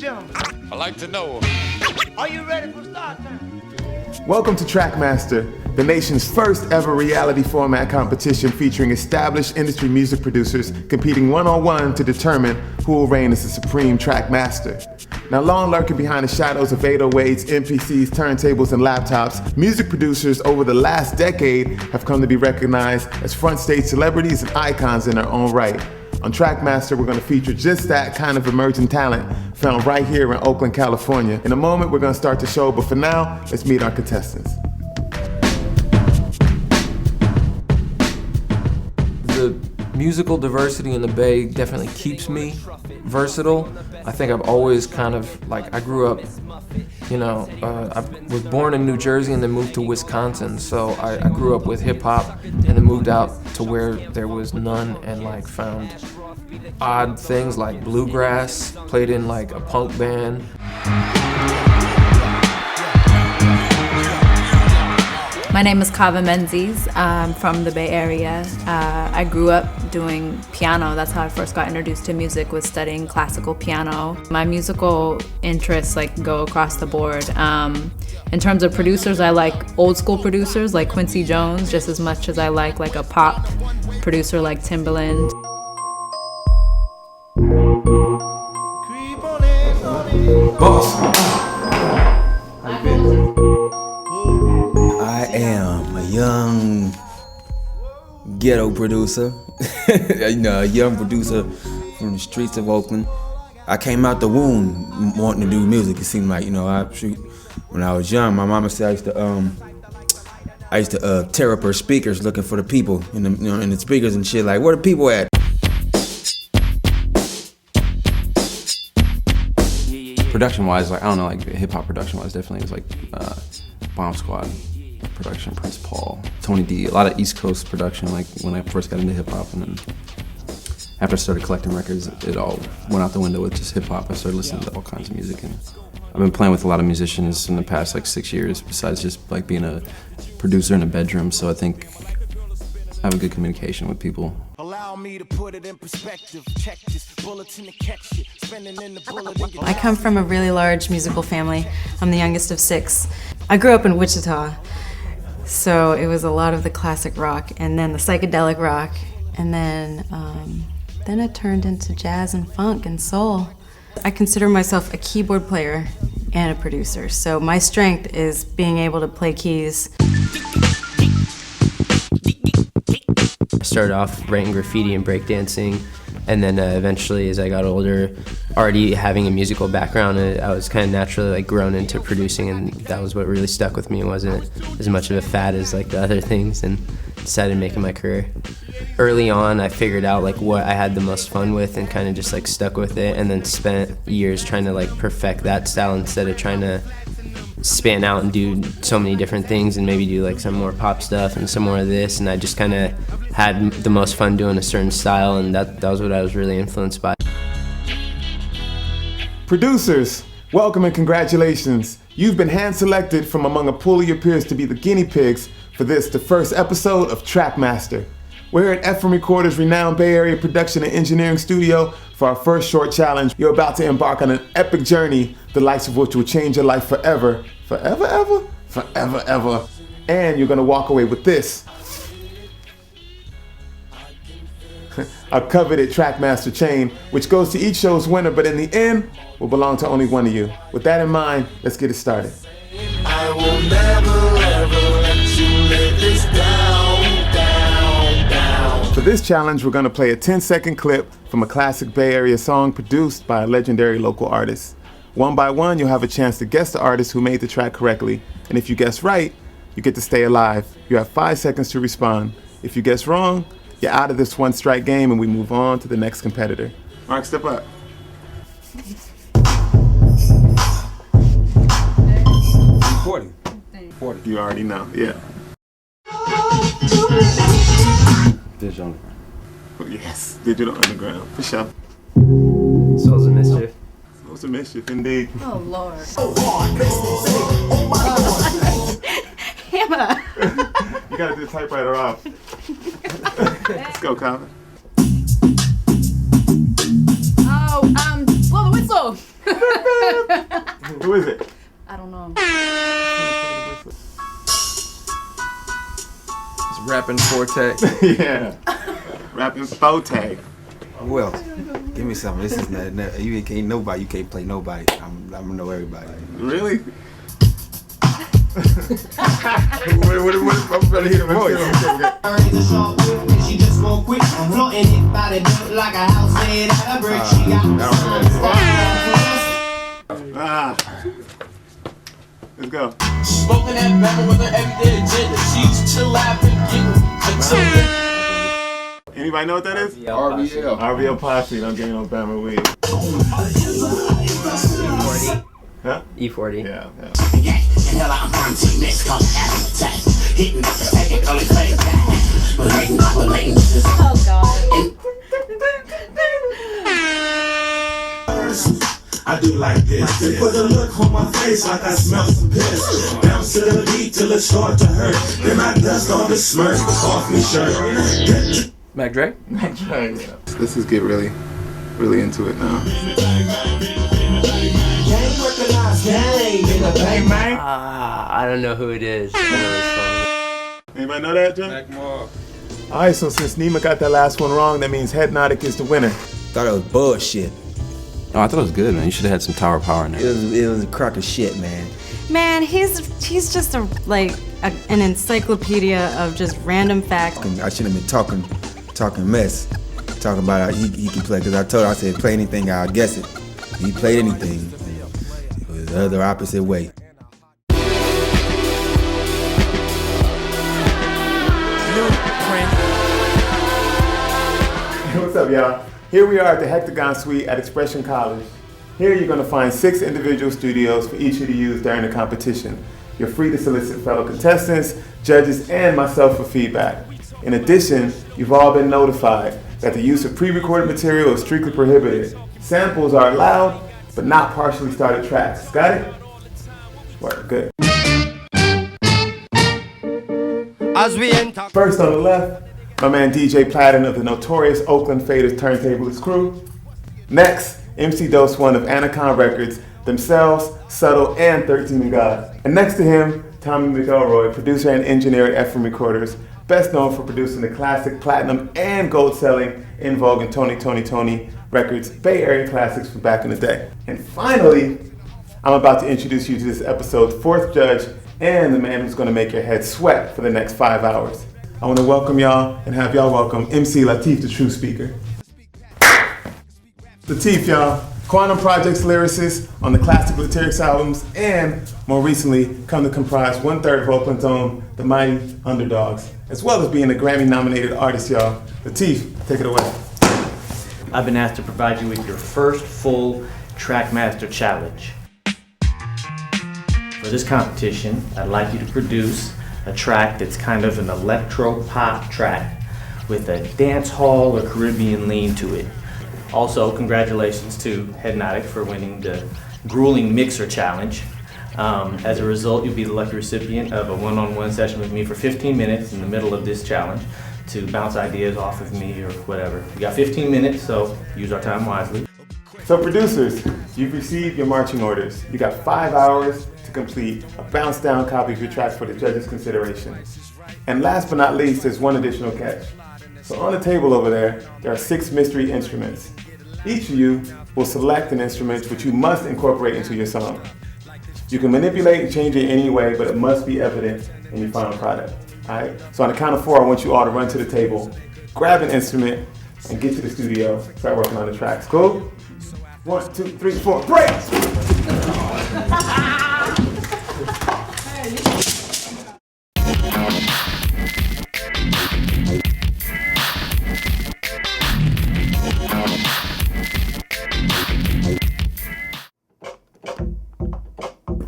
gentlemen. I like to know. Are you ready for start time? Welcome to TrackMaster, the nation's first ever reality format competition featuring established industry music producers competing one-on-one to determine who will reign as the supreme track master. Now, long lurking behind the shadows of 808s, MPCs, turntables, and laptops, music producers over the last decade have come to be recognized as front stage celebrities and icons in their own right. On TrackMaster, we're going to feature just that kind of emerging talent found right here in Oakland, California. In a moment, we're going to start the show, but for now, let's meet our contestants. The musical diversity in the Bay definitely keeps me versatile. I think I've always kind of, I grew up, I was born in New Jersey and then moved to Wisconsin, so I grew up with hip-hop and then moved out to where there was none and found odd things like bluegrass, played in a punk band. My name is Kava Menzies. I'm from the Bay Area. I grew up doing piano. That's how I first got introduced to music, was studying classical piano. My musical interests go across the board. In terms of producers, I like old school producers like Quincy Jones just as much as I like a pop producer like Timbaland. Boss. I am a young ghetto producer, a young producer from the streets of Oakland. I came out the womb wanting to do music. It seemed like, when I was young, my mama said I used to tear up her speakers looking for the people in the speakers and shit, where the people at? Production-wise, hip-hop production-wise, definitely it was Bomb Squad production, Prince Paul, Tony D, a lot of East Coast production, when I first got into hip-hop, and then after I started collecting records, it all went out the window with just hip-hop. I started listening to all kinds of music, and I've been playing with a lot of musicians in the past 6 years, besides just being a producer in a bedroom, so I think I have a good communication with people. Allow me to put it in perspective. Check this bulletin to catch it. Spinning in the bullet. I come from a really large musical family. I'm the youngest of 6. I grew up in Wichita, so it was a lot of the classic rock and then the psychedelic rock, and then it turned into jazz and funk and soul. I consider myself a keyboard player and a producer, so my strength is being able to play keys. I started off writing graffiti and breakdancing, and then eventually, as I got older, already having a musical background, I was kind of naturally grown into producing, and that was what really stuck with me. It wasn't as much of a fad as the other things, and decided to make it my career. Early on, I figured out what I had the most fun with, and kind of just stuck with it, and then spent years trying to perfect that style instead of trying to span out and do so many different things and maybe do some more pop stuff and some more of this, and I just kind of had the most fun doing a certain style, and that was what I was really influenced by. Producers, welcome and congratulations. You've been hand-selected from among a pool of your peers to be the guinea pigs for the first episode of TrackMaster. We're at FM Recorder's renowned Bay Area production and engineering studio for our first short challenge. You're about to embark on an epic journey, the likes of which will change your life forever. Forever, ever? Forever, ever. And you're gonna walk away with this. A coveted TrackMaster chain, which goes to each show's winner, but in the end, will belong to only one of you. With that in mind, let's get it started. I will never ever let you lay this down. For this challenge, we're gonna play a 10-second clip from a classic Bay Area song produced by a legendary local artist. One by one, you'll have a chance to guess the artist who made the track correctly. And if you guess right, you get to stay alive. You have 5 seconds to respond. If you guess wrong, you're out of this one-strike game and we move on to the next competitor. Mark, step up. 40. You already know, yeah. Digital Underground. Yes, Digital Underground, for sure. Souls of Mischief. Souls of Mischief, indeed. Oh, Lord. Hannah! You gotta do the typewriter off. Let's go, Colin. Oh, blow the whistle. Who is it? I don't know. It's rapping Forte. Yeah. Rapping Forte. Well, give me something. This is not, you can't nobody. You can't play nobody. I'm gonna know everybody. Really? what, I'm trying to hear the voice. She just won't quit. Floating it body built like a house made out of brick. She got Let's go. smoking that pepper with her everyday agenda. She used to laugh and giggle. Anybody know what that is? RBL. RBL Posse. Don't get no Bama weed. E40. Huh? E40. Yeah. Hell, I'm from T-Mix, cause attack. Hitting up the second, only fake back. Relating, Oh God. I do like this. They put a look on my face like I smell some piss. Bounce to the beat till it start to hurt. Then I dust all the smirk off me shirt. Mac Dre? Let's just get really into it now. I don't know who it is. I know it's Anybody know that, John? Alright, so since Nima got that last one wrong, that means Headnotic is the winner. Thought it was bullshit. Oh, I thought it was good, man. You should have had some Tower Power in there. It was a crock of shit, man. Man, he's just an encyclopedia of just random facts. I shouldn't have been talking mess, talking about how he can play. Cause I said play anything, I'll guess it. He played anything. It was the other opposite way. What's up, y'all? Here we are at the Hectagon Suite at Expression College. Here you're going to find 6 individual studios for each of you to use during the competition. You're free to solicit fellow contestants, judges, and myself for feedback. In addition, you've all been notified that the use of pre-recorded material is strictly prohibited. Samples are allowed, but not partially started tracks. Got it? Work, good. First on the left, my man DJ Platten of the notorious Oakland Faders Turntablist crew. Next, MC Dose One of Anacon Records, themselves, Subtle, and 13 and God. And next to him, Tommy McElroy, producer and engineer at FM Recorders, best known for producing the classic platinum and gold-selling In Vogue and Tony Records, Bay Area classics from back in the day. And finally, I'm about to introduce you to this episode's 4th judge and the man who's going to make your head sweat for the next 5 hours. I want to welcome y'all and have y'all welcome MC Latif, the True Speaker. Latif, y'all, Quantum Project's lyricist on the Classic Lyrics albums, and more recently come to comprise 1/3 of Oakland's own The Mighty Underdogs, as well as being a Grammy-nominated artist, y'all. Latif, take it away. I've been asked to provide you with your first full TrackMaster challenge. For this competition, I'd like you to produce a track that's kind of an electro-pop track with a dance hall or Caribbean lean to it. Also, congratulations to Headnotic for winning the grueling mixer challenge. As a result, you'll be the lucky recipient of a one-on-one session with me for 15 minutes in the middle of this challenge to bounce ideas off of me or whatever. You got 15 minutes, so use our time wisely. So producers, you've received your marching orders. You got 5 hours to complete a bounce-down copy of your track for the judges' consideration. And last but not least, there's one additional catch. So on the table over there are 6 mystery instruments. Each of you will select an instrument which you must incorporate into your song. You can manipulate and change it any way, but it must be evident in your final product. All right? So on the count of 4, I want you all to run to the table, grab an instrument, and get to the studio. Start working on the tracks. Cool? 1, 2, 3, 4, break!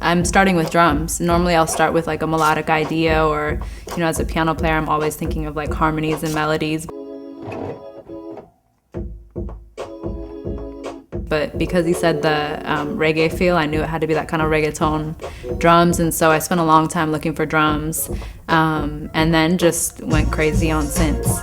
I'm starting with drums. Normally I'll start with like a melodic idea, or, you know, as a piano player, I'm always thinking of like harmonies and melodies. But because he said the reggae feel, I knew it had to be that kind of reggaeton drums, and so I spent a long time looking for drums, and then just went crazy on synths.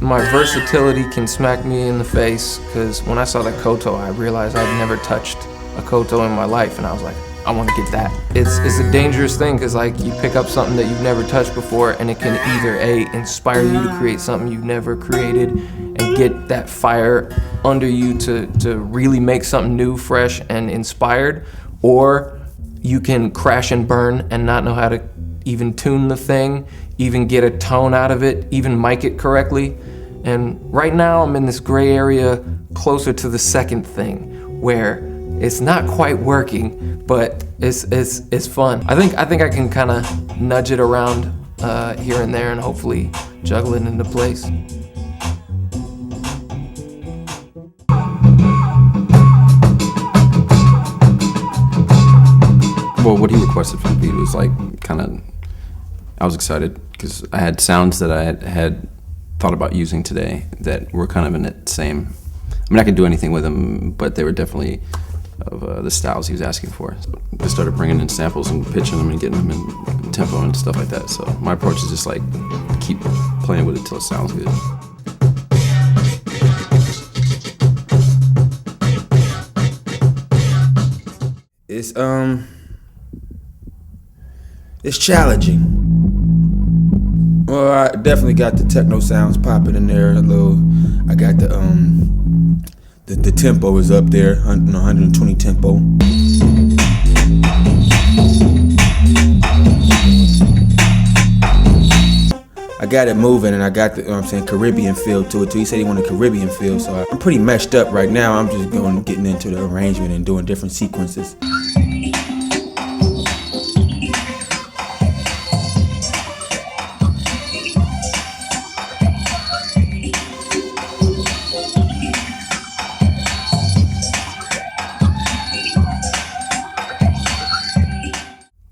my versatility can smack me in the face, because when I saw that koto, I realized I'd never touched a koto in my life, and I was like, I want to get that. It's a dangerous thing, because like you pick up something that you've never touched before, and it can either A, inspire you to create something you've never created and get that fire under you to really make something new, fresh, and inspired, or you can crash and burn and not know how to even tune the thing, even get a tone out of it, even mic it correctly. And right now I'm in this gray area closer to the second thing, where it's not quite working, but it's fun. I think I can kind of nudge it around here and there and hopefully juggle it into place. Well, what he requested for the beat was like kind of, I was excited because I had sounds that I had thought about using today that were kind of in that same, I mean, I could do anything with them, but they were definitely of the styles he was asking for. So I started bringing in samples and pitching them and getting them in tempo and stuff like that. So my approach is just like keep playing with it till it sounds good. It's challenging. Well, I definitely got the techno sounds popping in there a little. I got the tempo is up there, 120 tempo. I got it moving, and I got the, you know what I'm saying, Caribbean feel to it too. He said he wanted Caribbean feel, so I'm pretty meshed up right now. I'm just getting into the arrangement and doing different sequences.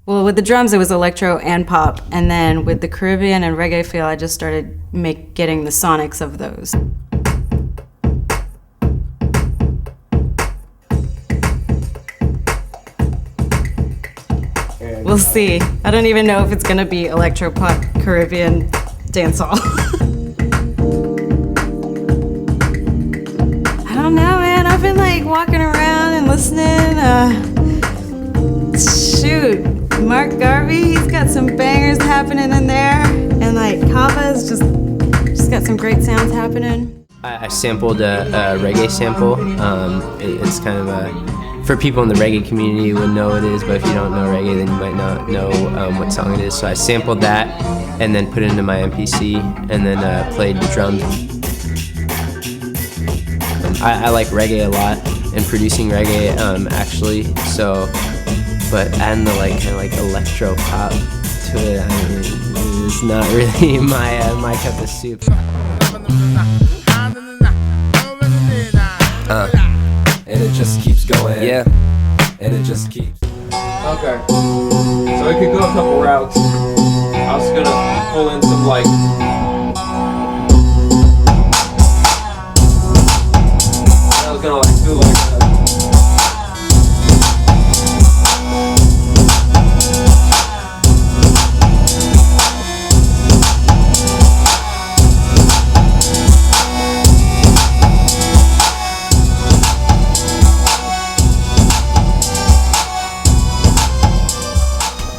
Well, with the drums, it was electro and pop, and then with the Caribbean and reggae feel, I just started getting the sonics of those. We'll see. I don't even know if it's gonna be electro pop, Caribbean, dancehall. I don't know, man. I've been like walking around and listening. Shoot. Mark Garvey, he's got some bangers happening in there, and like Kava's just got some great sounds happening. I sampled a reggae sample. It's kind of a, for people in the reggae community would know what it is, but if you don't know reggae, then you might not know what song it is. So I sampled that and then put it into my MPC and then played the drums. I like reggae a lot and producing reggae actually, so. But adding the like kind of like electro pop to it, I mean, it's not really my cup of soup. And it just keeps going. Yeah. And it just keeps. Okay. So it could go a couple routes. I was gonna pull in some like. I was gonna like do like.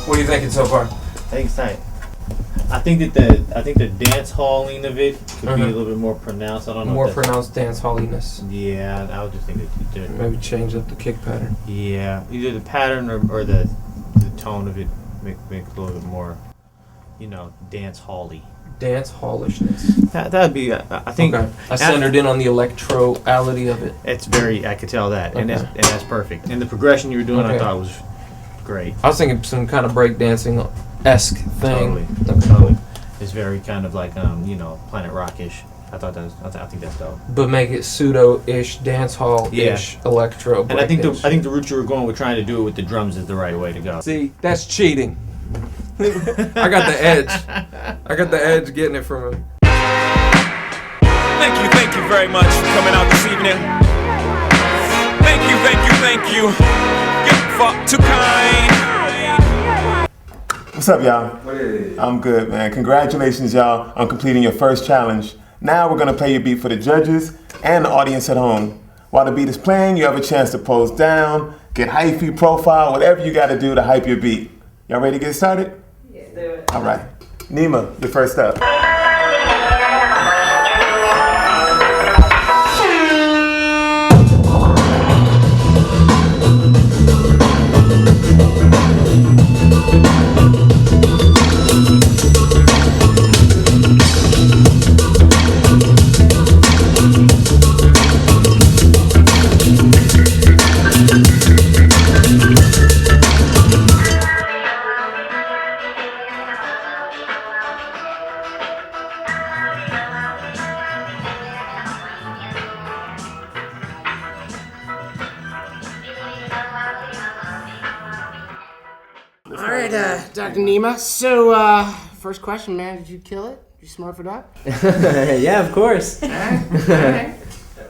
What are you thinking so far? I think it's tight. I think the dance halling of it could be a little bit more pronounced. I don't know. More pronounced dance halliness. Yeah, I would just think that maybe change up the kick pattern. Yeah, either the pattern or the tone of it make it a little bit more, dance hall-y. Dance hallishness. That'd be. I think. Okay. I centered in on the electroality of it. It's very. I could tell that, and that's perfect. And the progression you were doing, I thought was great. I was thinking some kind of breakdancing-esque thing. Totally. It's very kind of like Planet Rock-ish. I think that's dope. But make it pseudo-ish, dance hall-ish, electro. And I think the route you were going with trying to do it with the drums is the right way to go. See, that's cheating. I got the edge. I got the edge getting it from him. Thank you very much for coming out this evening. Thank you. You're fuck too kind. What's up, y'all? I'm good, man. Congratulations, y'all, on completing your first challenge. Now we're gonna play your beat for the judges and the audience at home. While the beat is playing, you have a chance to pose down, get hyphy, profile, whatever you gotta do to hype your beat. Y'all ready to get started? Let's do it. All right. Nima, you're first up. All right, Dr. Nima. So, first question, man. Did you kill it? Did you smurf it up? Yeah, of course. All right.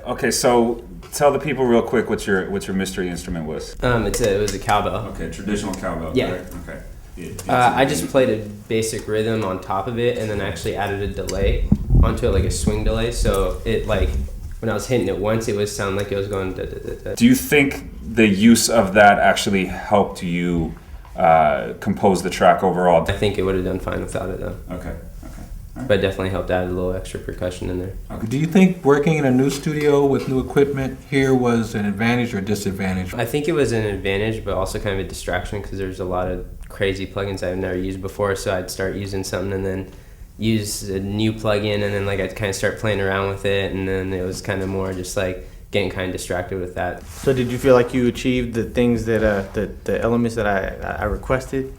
Okay, so tell the people real quick what your mystery instrument was. It was a cowbell. Okay, traditional cowbell. Yeah. Correct? Okay. Yeah, I just played a basic rhythm on top of it, and then actually added a delay onto it, like a swing delay. So it when I was hitting it once, it would sound like it was going da da da da. Do you think the use of that actually helped you compose the track overall? I think it would have done fine without it though. Okay. Right. But definitely helped add a little extra percussion in there. Okay. Do you think working in a new studio with new equipment here was an advantage or disadvantage? I think it was an advantage, but also kind of a distraction because there's a lot of crazy plugins I've never used before. So I'd start using something and then use a new plugin, and then I'd kind of start playing around with it, and then it was kind of more just getting kind of distracted with that. So did you feel like you achieved the things that the elements that I requested?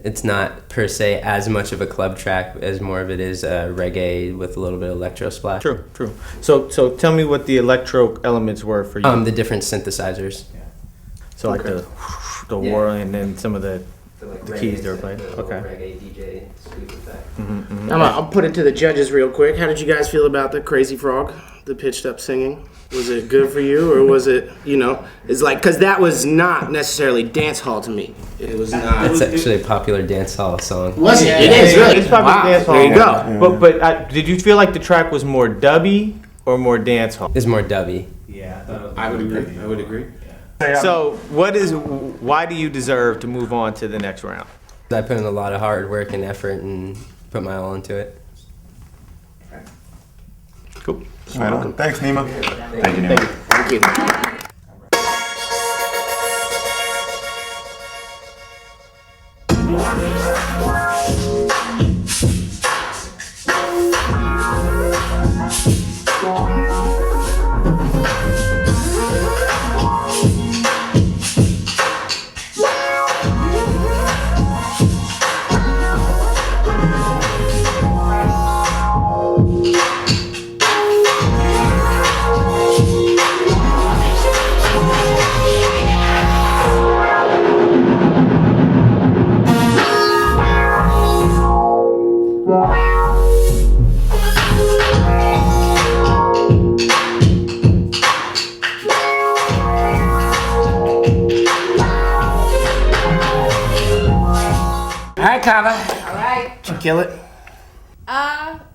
It's not per se as much of a club track as more of it is reggae with a little bit of electro splash. True. So tell me what the electro elements were for you. The different synthesizers. So like the whirl and then some of the keys they were playing. Okay. Reggae DJ sweep effect. I'll put it to the judges real quick. How did you guys feel about the Crazy Frog, the pitched up singing? Was it good for you, or was it, it's like, because that was not necessarily dance hall to me. It was not. It's actually a popular dance hall song. Was it? It is really. It's popular dance hall. There you go. But did you feel like the track was more dubby or more dance hall? It's more dubby. Yeah, I would agree. So why do you deserve to move on to the next round? I put in a lot of hard work and effort and put my all into it. Cool. Right on. Thanks, Nima. Thank you, Nima. Thank you. Kava. All right. Did you kill it?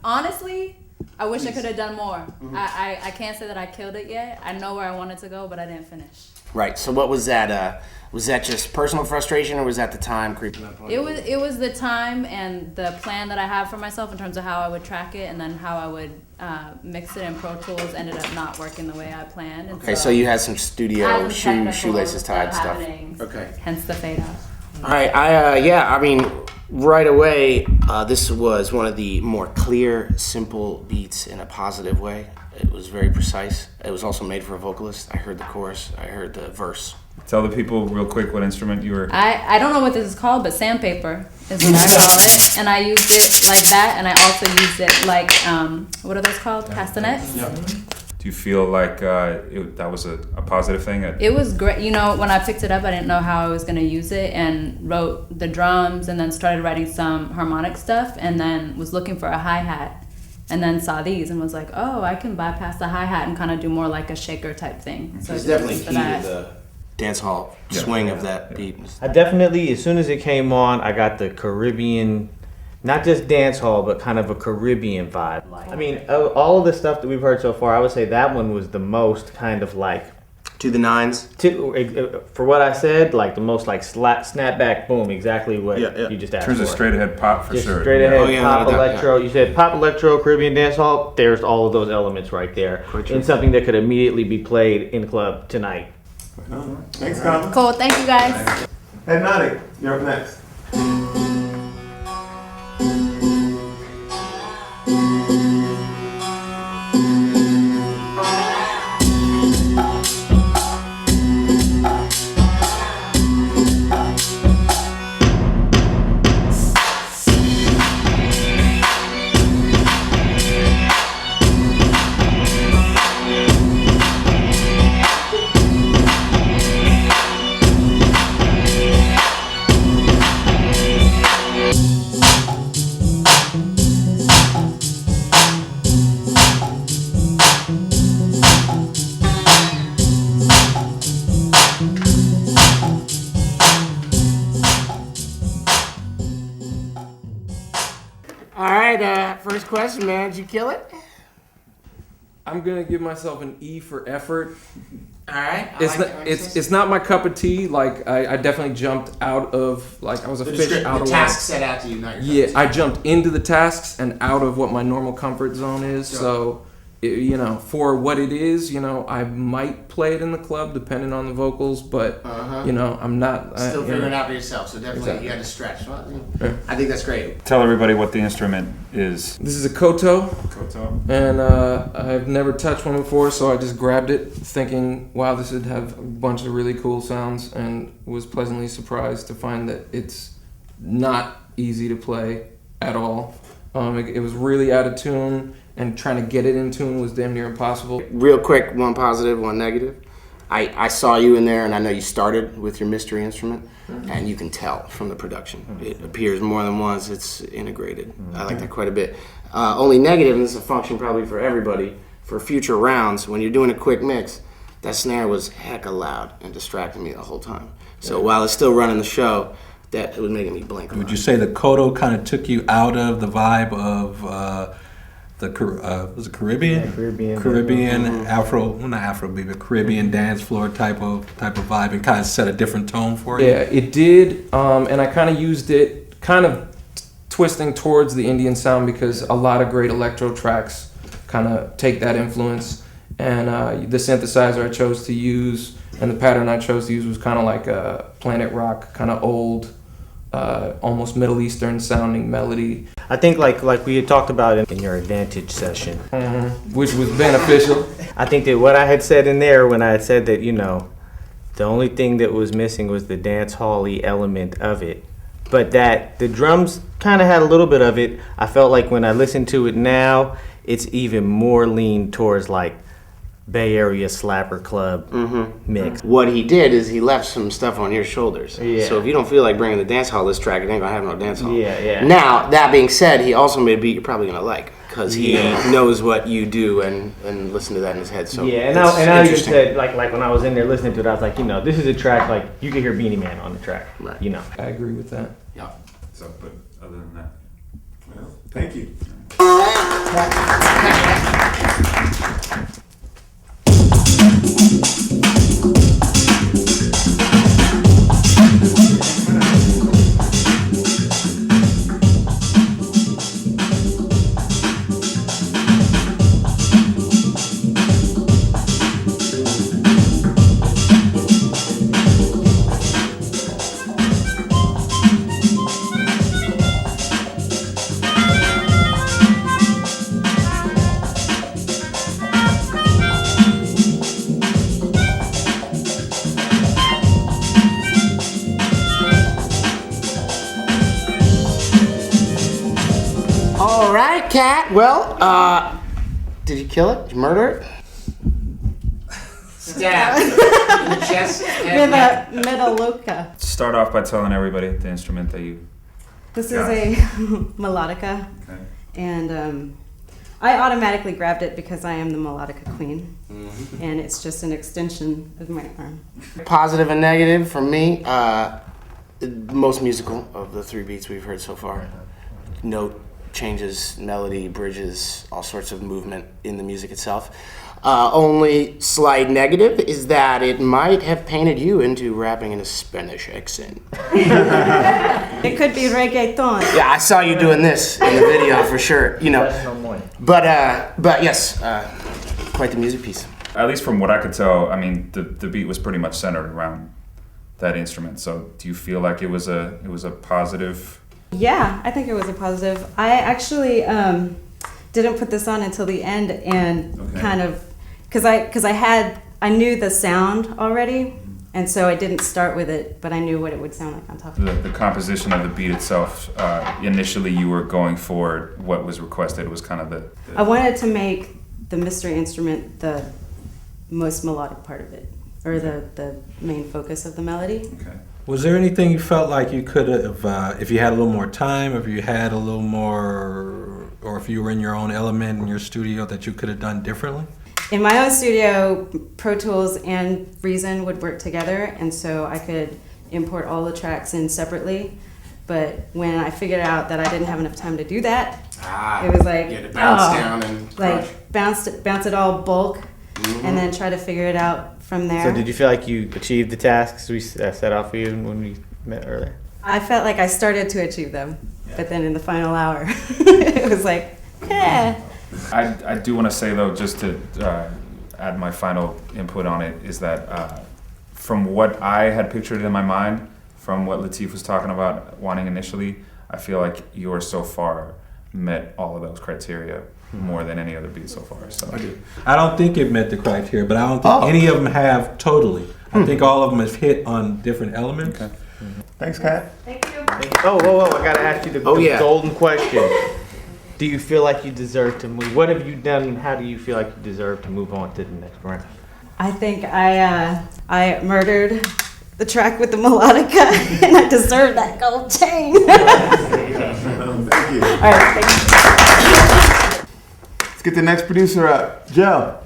Honestly, I wish I could have done more. I can't say that I killed it yet. I know where I wanted to go, but I didn't finish. Right. So what was that? Was that just personal frustration, or was that the time creeping up on you? It was the time and the plan that I have for myself in terms of how I would track it, and then how I would mix it in Pro Tools ended up not working the way I planned. And Okay, so you had some studio technical shoelaces tied stuff. happening, Okay. Hence the fade out. All right. I mean, right away, this was one of the more clear, simple beats in a positive way. It was very precise. It was also made for a vocalist. I heard the chorus. I heard the verse. Tell the people real quick what instrument you were. I don't know what this is called, but sandpaper is what I call it. And I used it like that, and I also used it like, what are those called? Castanets? Yeah. Do you feel like that was a positive thing? It was great. You know, when I picked it up, I didn't know how I was going to use it, and wrote the drums, and then started writing some harmonic stuff, and then was looking for a hi-hat, and then saw these and was like, oh, I can bypass the hi-hat and kind of do more like a shaker type thing. So It's definitely key to the dance hall swing of that beat. I definitely, as soon as it came on, I got the Caribbean not just dance hall, but kind of a Caribbean vibe. I mean, all of the stuff that we've heard so far, I would say that one was the most kind of like to the nines. For what I said, like the most like snapback, boom, exactly what you just asked In terms for. of straight ahead pop, for sure. Straight ahead pop, electro. You said pop, electro, Caribbean dance hall. There's all of those elements right there, and something that could immediately be played in the club tonight. Thanks, Colin. Cool. Thank you, guys. Hey, Nadi, you're up next. All right, first question, man. Did you kill it? I'm gonna give myself an E for effort. All right. It's not my cup of tea. Like I definitely jumped out of I was a fish out of the task set out to you. Not your yeah, I jumped into the tasks and out of what my normal comfort zone is. Sure. So, for what it is, I might play it in the club depending on the vocals, but I'm not still figuring it out for yourself. So definitely you had to stretch. Well, I think that's great. Tell everybody what the instrument is. This is a koto. Koto. And I've never touched one before, so I just grabbed it thinking, wow, this would have a bunch of really cool sounds, and was pleasantly surprised to find that it's not easy to play at all. It was really out of tune, and trying to get it in tune was damn near impossible. Real quick, one positive, one negative. I saw you in there, and I know you started with your mystery instrument, and you can tell from the production. It appears more than once. It's integrated. I like that quite a bit. Only negative, and this is a function probably for everybody, for future rounds, when you're doing a quick mix, that snare was hecka loud and distracting me the whole time. So while it's still running the show, that it was making me blink a lot. Would you say the koto kind of took you out of the vibe of was it Caribbean? Yeah, Caribbean not Afrobeat, but Caribbean dance floor type of vibe, and kind of set a different tone for you? Yeah, it did, and I kind of used it, kind of twisting towards the Indian sound, because a lot of great electro tracks kind of take that influence, and the synthesizer I chose to use and the pattern I chose to use was kind of like a Planet Rock, kind of old, almost Middle Eastern sounding melody. I think like we had talked about in your Advantage session, which was beneficial. I think that what I had said in there when I had said that, the only thing that was missing was the dance hall-y element of it, but that the drums kind of had a little bit of it. I felt like when I listen to it now, it's even more leaned towards like Bay Area slapper club mix. What he did is he left some stuff on your shoulders. Yeah. So if you don't feel like bringing the dance hall this track, it ain't gonna have no dance hall. Yeah. Now, that being said, he also made a beat you're probably gonna like, because he knows what you do and listen to that in his head. So and I even said like when I was in there listening to it, I was like, this is a track like you could hear Beanie Man on the track. Right. I agree with that. Yeah. So, but other than that, well, thank you. All right, Kat. Well, did you kill it? Did you murder it? Stab in the chest. With a Metalloca. start off by telling everybody the instrument that you. This got. is a melodica, Okay. and I automatically grabbed it because I am the melodica queen, and it's just an extension of my arm. Positive and negative for me. Most musical of the three beats we've heard so far. note changes, melody, bridges, all sorts of movement in the music itself. Only slight negative is that it might have painted you into rapping in a Spanish accent. It could be reggaeton. Yeah, I saw you doing this in the video for sure. You know, but yes, quite the music piece. At least from what I could tell, I mean, the beat was pretty much centered around that instrument. So, do you feel like it was a positive? Yeah, I think it was a positive. I actually didn't put this on until the end, and kind of because I knew the sound already, and so I didn't start with it, but I knew what it would sound like on top of it. The composition of the beat itself, initially you were going for what was requested, was kind of the I wanted to make the mystery instrument the most melodic part of it, or the main focus of the melody. Okay. Was there anything you felt like you could have, if you had a little more time, if you had a little more, or if you were in your own element in your studio, that you could have done differently? In my own studio, Pro Tools and Reason would work together, and so I could import all the tracks in separately. But when I figured out that I didn't have enough time to do that, it was like, you had to bounce down and like bounce it all bulk, and then try to figure it out from there. So did you feel like you achieved the tasks we set out for you when we met earlier? I felt like I started to achieve them, but then in the final hour, it was like, yeah. I do want to say though, just to add my final input on it, is that from what I had pictured in my mind, from what Latif was talking about wanting initially, I feel like yours so far met all of those criteria more than any other beat so far. So I don't think it met the criteria, but I don't think any of them have totally. I think all of them have hit on different elements. Okay. Thanks, Kat. Thank you. Oh, whoa! I gotta ask you the golden question. Do you feel like you deserve to move? What have you done, and how do you feel like you deserve to move on to the next round? I think I murdered the track with the melodica, and I deserve that gold chain. Thank you. All right, thank you. Let's get the next producer up. Joe.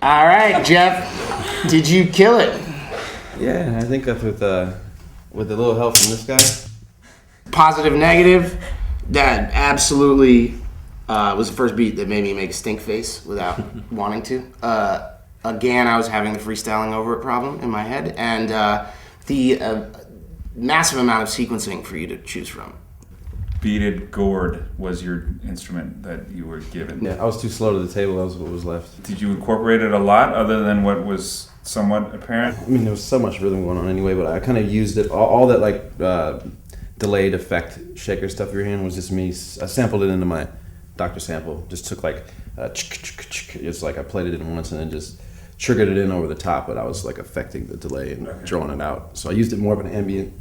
All right, Jeff, did you kill it? Yeah, I think that's with a little help from this guy. Positive, negative. That absolutely was the first beat that made me make a stink face without wanting to. Again, I was having the freestyling over it problem in my head, and the massive amount of sequencing for you to choose from. Beaded gourd was your instrument that you were given. Yeah, I was too slow to the table. That was what was left. Did you incorporate it a lot, other than what was somewhat apparent? I mean, there was so much rhythm going on anyway, but I kind of used it. All that like delayed effect shaker stuff you were hearing was just me. I sampled it into my Dr. Sample. Just took like it's like I played it in once and then just triggered it in over the top, but I was like affecting the delay and drawing it out. So I used it more of an ambient.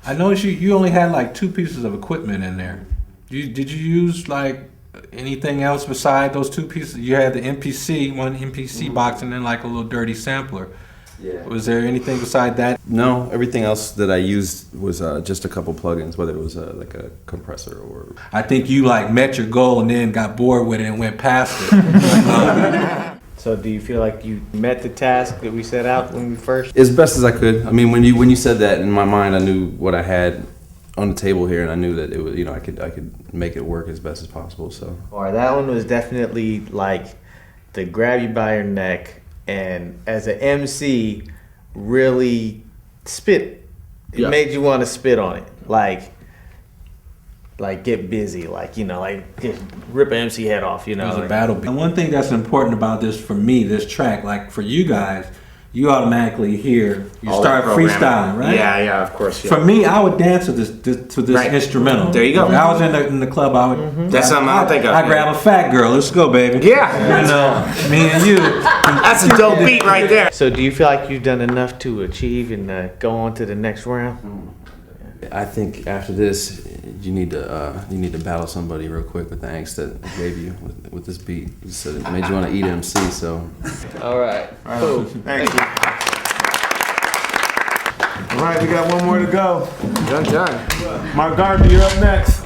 I noticed you only had like 2 pieces of equipment in there. Did you use like anything else beside those 2 pieces? You had the MPC, one MPC box, and then like a little dirty sampler. Yeah. Was there anything beside that? No, everything else that I used was just a couple plugins, whether it was like a compressor or... I think you like met your goal and then got bored with it and went past it. So do you feel like you met the task that we set out when we first? As best as I could. I mean, when you said that, in my mind, I knew what I had on the table here, and I knew that it was, I could make it work as best as possible. So. All right, that one was definitely like to grab you by your neck, and as an MC, really spit. It made you want to spit on it, like like get busy, like just rip an MC head off, It was a battle beat. And one thing that's important about this for me, this track, like for you guys, you automatically hear you start freestyling, right? Yeah, of course. Yeah. For me, I would dance to this instrumental. There you go. If I was in the club, I would. That's something I'll think of. I grab a fat girl. Let's go, baby. Yeah. Me and you. That's a dope beat right there. So do you feel like you've done enough to achieve and go on to the next round? I think after this, you need to battle somebody real quick with the angst that I gave you with this beat. So it made you want to eat MC. So. All right. Cool. Thank you. All right, we got one more to go. Done. Mark Garvey, you're up next.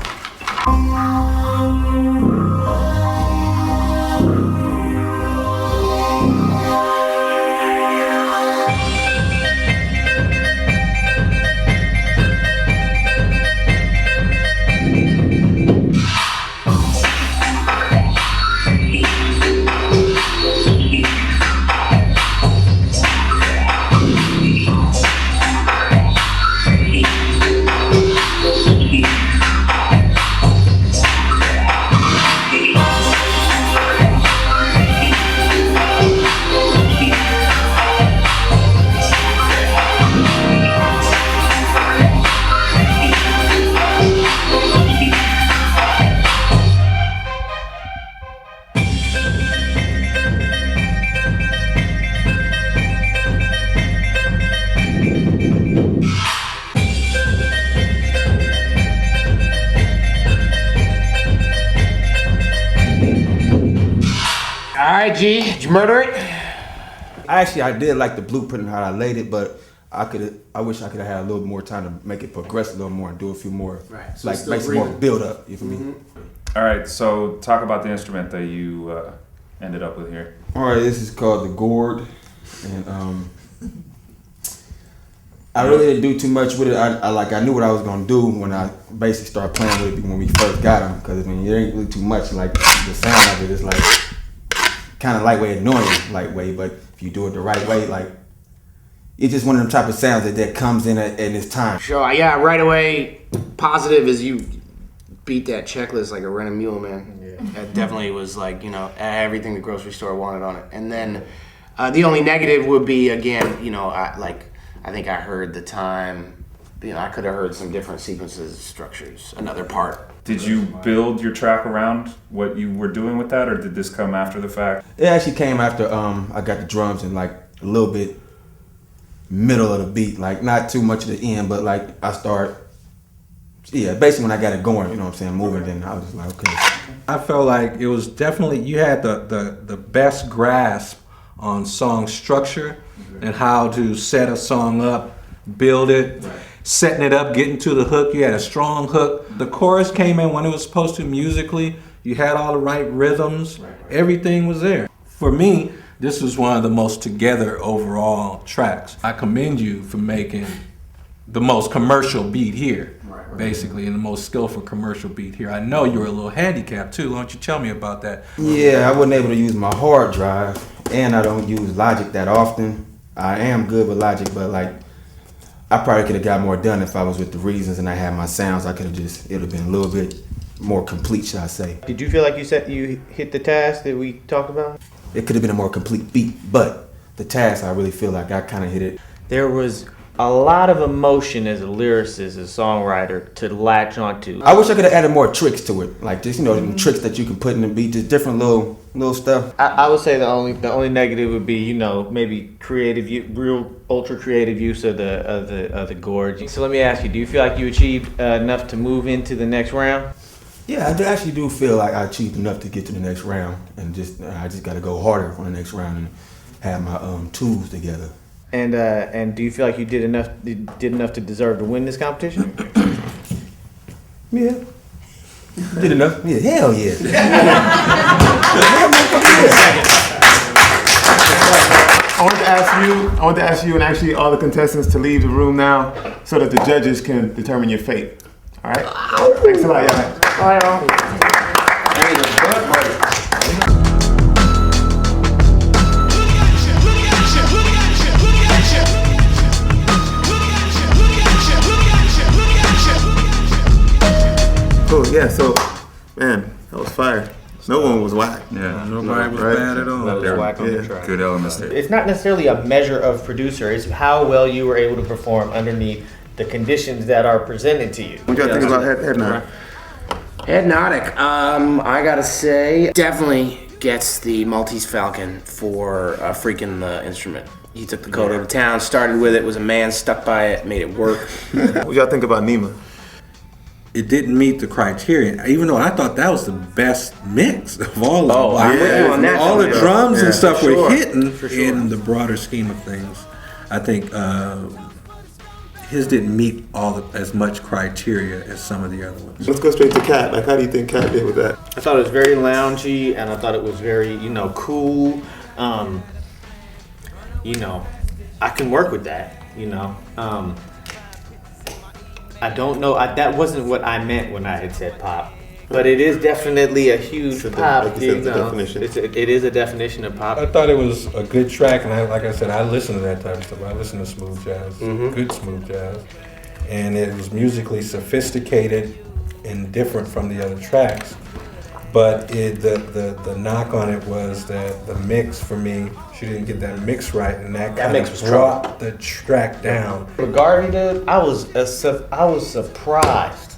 Alright, G, did you murder it? I did like the blueprint and how I laid it, but I wish I could have had a little more time to make it progress a little more and do a few more, So like make some more build up. You feel me? All right, so talk about the instrument that you ended up with here. All right, this is called the gourd, and I really didn't do too much with it. I knew what I was gonna do when I basically started playing with it when we first got them, because I mean there ain't really too much. Like the sound of it is like kind of lightweight, annoying lightweight, but if you do it the right way, like it's just one of them type of sounds that comes in at its time. Sure, yeah, right away, positive is you beat that checklist like a rented mule, man. Yeah. That definitely was like, everything the grocery store wanted on it. And then the only negative would be, again, I think I heard the time, I could have heard some different sequences, structures, another part. Did you build your track around what you were doing with that, or did this come after the fact? It actually came after I got the drums and like a little bit middle of the beat, like not too much at the end, but like I start, basically when I got it going, you know what I'm saying, moving, then I was just like, okay. I felt like it was definitely, you had the best grasp on song structure and how to set a song up, build it, setting it up, getting to the hook. You had a strong hook. The chorus came in when it was supposed to musically. You had all the right rhythms. Everything was there. For me, this was one of the most together overall tracks. I commend you for making the most commercial beat here, basically, and the most skillful commercial beat here. I know you were a little handicapped too. Why don't you tell me about that? Yeah, I wasn't able to use my hard drive, and I don't use Logic that often. I am good with Logic, but like, I probably could have got more done if I was with the Reasons and I had my sounds. It would have been a little bit more complete, should I say. Did you feel like you hit the task that we talked about? It could have been a more complete beat, but the task, I really feel like I kind of hit it. There was a lot of emotion as a lyricist, as a songwriter, to latch onto. I wish I could have added more tricks to it, like just them tricks that you can put in the beat, just different little stuff. I would say the only negative would be maybe real ultra creative use of the gorge. So let me ask you, do you feel like you achieved enough to move into the next round? Yeah, I actually do feel like I achieved enough to get to the next round, and I just got to go harder on the next round and have my tools together. And do you feel like you did enough to deserve to win this competition? Yeah. Did enough? Yeah, hell yeah. I want to ask you and actually all the contestants to leave the room now so that the judges can determine your fate. All right? Thanks a lot, y'all. Bye, y'all. Cool. Yeah, so, man, that was fire. No one was whack. Yeah. Nobody was bad at all. That was whack on the Yeah. track. Good elements there. It's not necessarily a measure of producer. It's how well you were able to perform underneath the conditions that are presented to you. What y'all think about Headnot? Headnotic, I gotta say, definitely gets the Maltese Falcon for freaking the instrument. He took the Kodo to town, started with it, was a man, stuck by it, made it work. What y'all think about Nima? It didn't meet the criteria, even though I thought that was the best mix of all of them. I'm with you on that. All the drums and stuff for were sure. hitting For sure. in the broader scheme of things. I think his didn't meet as much criteria as some of the other ones. Let's go straight to Kat. Like, how do you think Kat did with that? I thought it was very loungy, and I thought it was very, cool. I can work with that. I don't know. That wasn't what I meant when I had said pop, but it is definitely a huge pop. like you said, it's a definition. It is a definition of pop. I thought it was a good track, and like I said, I listen to that type of stuff. I listen to smooth jazz, good smooth jazz, and it was musically sophisticated and different from the other tracks. But the knock on it was that the mix for me, she didn't get that mix right, and that kind mix of was brought the track down. Regarding dude, I was surprised.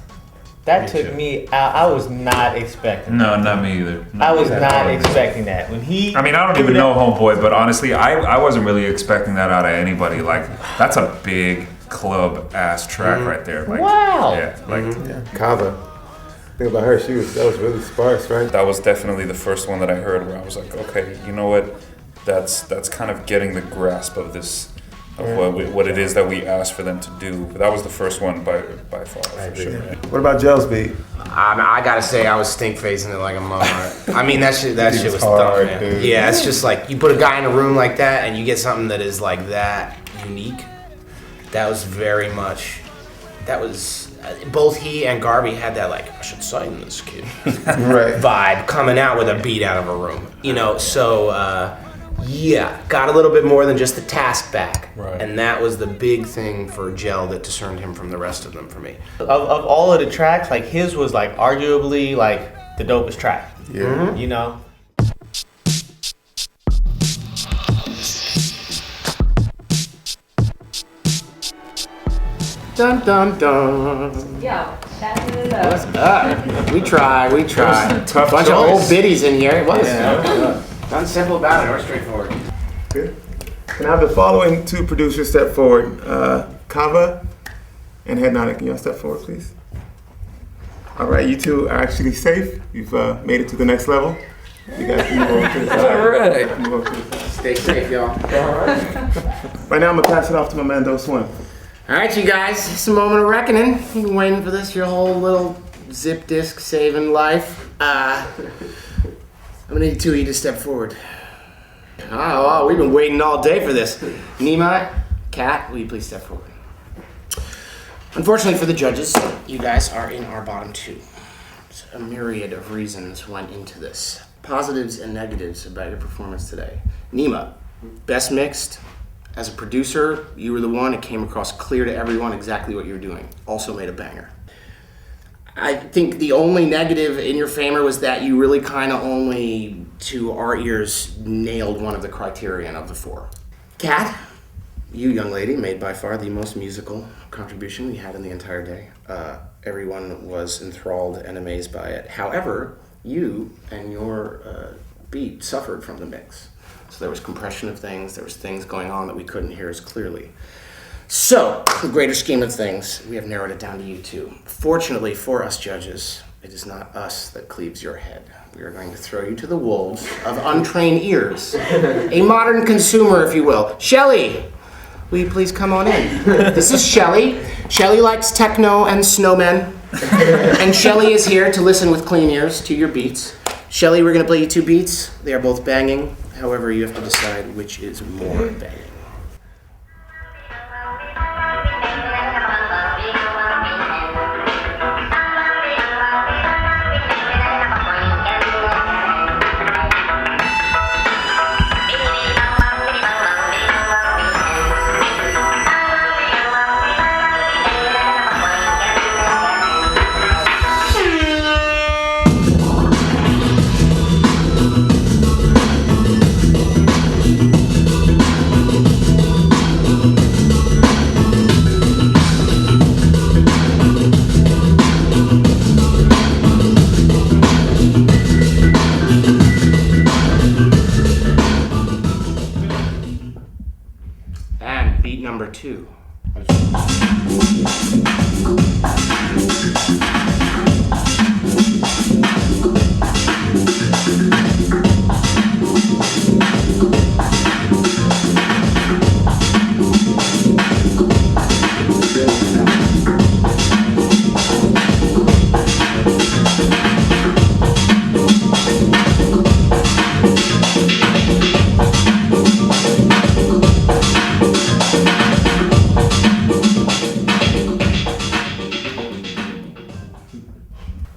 That took me out. I was not expecting. No, not me either. I was not expecting that when he. I mean, I don't even know Homeboy, but honestly, I wasn't really expecting that out of anybody. Like, that's a big club ass track right there. Like, wow. Yeah, like Kava. Think about her. That was really sparse, right? that was definitely the first one that I heard where I was like, okay, you know what? That's kind of getting the grasp of this, of what it is that we asked for them to do. But that was the first one by far, for sure. Yeah. What about Gels beat? I gotta say, I was stink facing it like a mother. I mean, that shit was hard, tough, man. dude. Yeah, it's just like you put a guy in a room like that, and you get something that is like that unique. That was very much. That was both he and Garvey had that like I should sign this kid vibe coming out with a beat out of a room. So got a little bit more than just the task back, and that was the big thing for Gel that discerned him from the rest of them for me. Of all of the tracks, like his was like arguably like the dopest track. Yeah. Dun dun dun. Yo, shut it up. What's up? We try. Tough Bunch choice. of old biddies in here. It was. Yeah. Nothing simple about it or straightforward. Good. Can I have the following two producers step forward? Kava and Headnotic. Can y'all step forward, please? All right, you two are actually safe. You've made it to the next level. You guys can move over to the side. All right. Move over to the side. Stay safe, y'all. Right now, I'm gonna pass it off to my man, Dos One. All right, you guys. It's a moment of reckoning. You've been waiting for this your whole little zip disk saving life. I'm gonna need two of you to step forward. Oh, we've been waiting all day for this. Nima, Kat, will you please step forward? Unfortunately for the judges, you guys are in our bottom two. A myriad of reasons went into this. Positives and negatives about your performance today. Nima, best mixed. As a producer, you were the one. It came across clear to everyone exactly what you were doing. Also made a banger. I think the only negative in your favor was that you really kind of only, to our ears, nailed one of the criterion of the four. Kat, you young lady made by far the most musical contribution we had in the entire day. Everyone was enthralled and amazed by it. However, you and your beat suffered from the mix. So there was compression of things, there was things going on that we couldn't hear as clearly. So, the greater scheme of things, we have narrowed it down to you two. Fortunately for us judges, it is not us that cleaves your head. We are going to throw you to the wolves of untrained ears. A modern consumer, if you will. Shelly, will you please come on in? This is Shelly. Shelly likes techno and snowmen. And Shelly is here to listen with clean ears to your beats. Shelly, we're going to play you two beats. They are both banging. However, you have to decide which is more banging. number 2.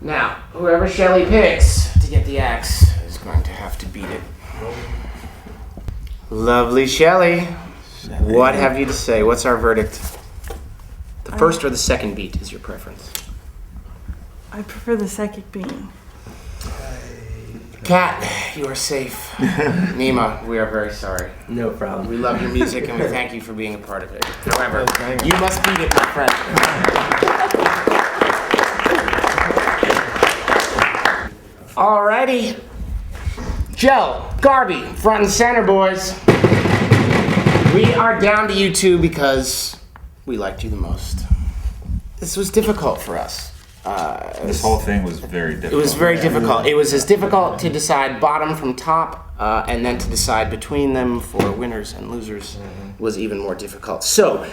Now, whoever Shelly picks to get the axe is going to have to beat it. Lovely Shelly, what have you to say? What's our verdict? The first or the second beat is your preference? I prefer the second beat. Kat, you are safe. Nima, we are very sorry. No problem. We love your music and we thank you for being a part of it. However, you must beat it, my friend. Alrighty. Joe, Garvey, front and center, boys. We are down to you two because we liked you the most. This was difficult for us. This whole thing was very difficult. It was very difficult. It was as difficult to decide bottom from top, and then to decide between them for winners and losers was even more difficult. So,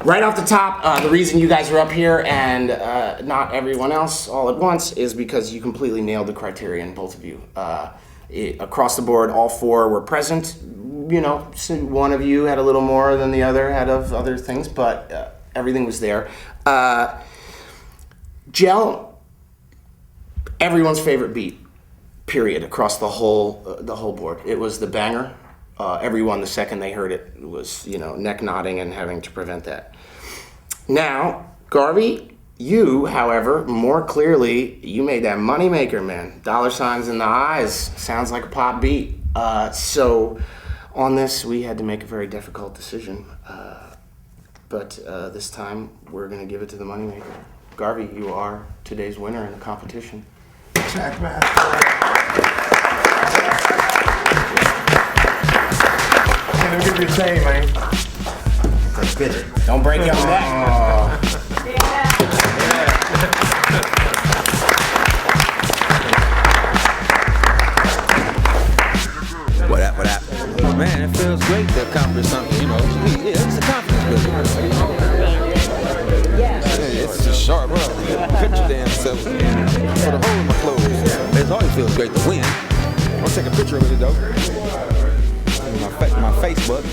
right off the top, the reason you guys are up here and not everyone else all at once is because you completely nailed the criterion, both of you. Across the board, all 4 were present. You know, so one of you had a little more than the other had of other things, but everything was there. Gel, everyone's favorite beat, period, across the whole board. It was the banger. Everyone, the second they heard it, was, you know, neck nodding and having to prevent that. Now, Garvey, you, however, more clearly, you made that money maker, man. Dollar signs in the eyes. Sounds like a pop beat. So on this, we had to make a very difficult decision. But this time, we're going to give it to the money maker. Garvey, you are today's winner in the competition. TrackMaster. Can we give you a chain, man? That's good. Don't break your neck. What up? Man, it feels great to accomplish something, you know. Yeah, it's a confidence builder. It's just sharp, bro. Cut your damn self. Put a hole in my clothes. It always feels great to win. I'll take a picture of it, though. My Facebook.